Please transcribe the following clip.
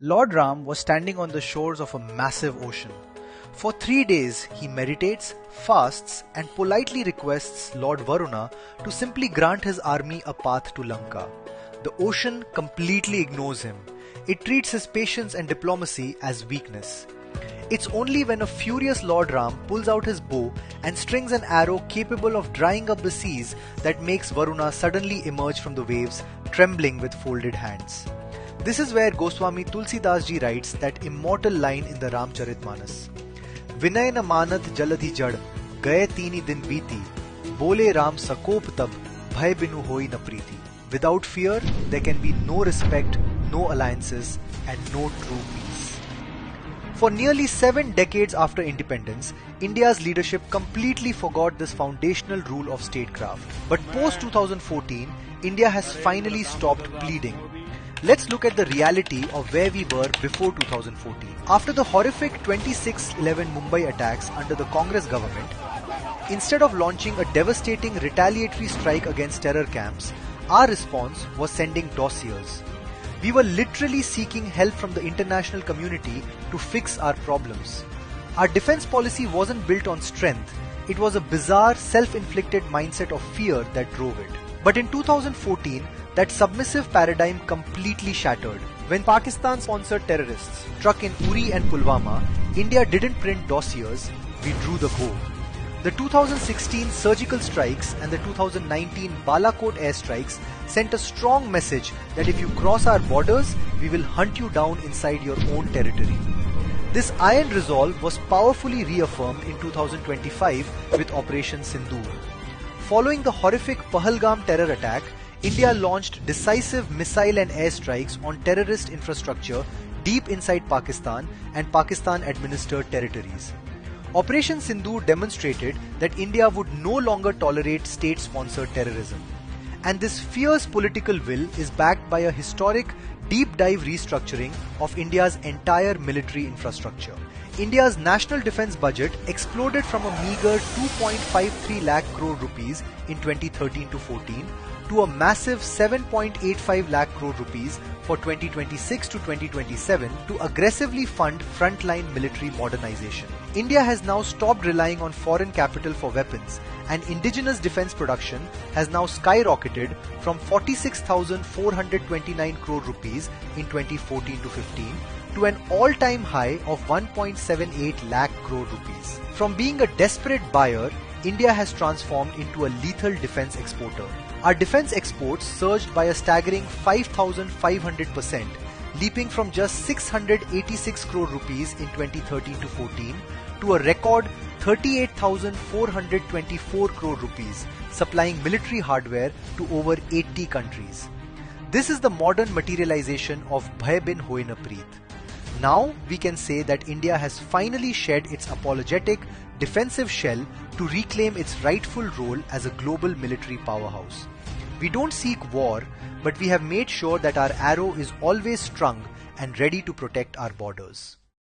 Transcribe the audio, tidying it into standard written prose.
Lord Ram was standing on the shores of a massive ocean. For 3 days, he meditates, fasts, and politely requests Lord Varuna to simply grant his army a path to Lanka. The ocean completely ignores him. It treats his patience and diplomacy as weakness. It's only when a furious Lord Ram pulls out his bow and strings an arrow capable of drying up the seas that makes Varuna suddenly emerge from the waves, trembling with folded hands. This is where Goswami Tulsidas ji writes that immortal line in the Ramcharitmanas. Vinay na manat jaladhi jad, gaye teeni din beeti, bole Ram sakop tab, bhay binu hoi na preeti. Without fear, there can be no respect, no alliances, and no true peace. For nearly 7 decades after independence, India's leadership completely forgot this foundational rule of statecraft. But post-2014, India has finally stopped pleading. Let's look at the reality of where we were before 2014. After the horrific 26/11 Mumbai attacks under the Congress government, instead of launching a devastating retaliatory strike against terror camps, our response was sending dossiers. We were literally seeking help from the international community to fix our problems. Our defense policy wasn't built on strength. It was a bizarre, self-inflicted mindset of fear that drove it. But in 2014, that submissive paradigm completely shattered. When Pakistan-sponsored terrorists struck in Uri and Pulwama, India didn't print dossiers, we drew the bow. The 2016 surgical strikes and the 2019 Balakot Air Strikes sent a strong message that if you cross our borders, we will hunt you down inside your own territory. This iron resolve was powerfully reaffirmed in 2025 with Operation Sindoor. Following the horrific Pahalgam terror attack, India launched decisive missile and air strikes on terrorist infrastructure deep inside Pakistan and Pakistan-administered territories. Operation Sindoor demonstrated that India would no longer tolerate state-sponsored terrorism. And this fierce political will is backed by a historic deep dive restructuring of India's entire military infrastructure. India's national defense budget exploded from a meager 2.53 lakh crore rupees in 2013 to 14 to a massive 7.85 lakh crore rupees for 2026 to 2027 to aggressively fund frontline military modernization. India has now stopped relying on foreign capital for weapons, and indigenous defense production has now skyrocketed from 46,429 crore rupees in 2014 to 15 to an all-time high of 1.78 lakh crore rupees. From being a desperate buyer, India has transformed into a lethal defense exporter. Our defense exports surged by a staggering 5,500%, leaping from just 686 crore rupees in 2013 to 14 to a record 38,424 crore rupees, supplying military hardware to over 80 countries. This is the modern materialization of bhay bin hoi na preet. Now we can say that India has finally shed its apologetic, defensive shell to reclaim its rightful role as a global military powerhouse. We don't seek war, but we have made sure that our arrow is always strung and ready to protect our borders.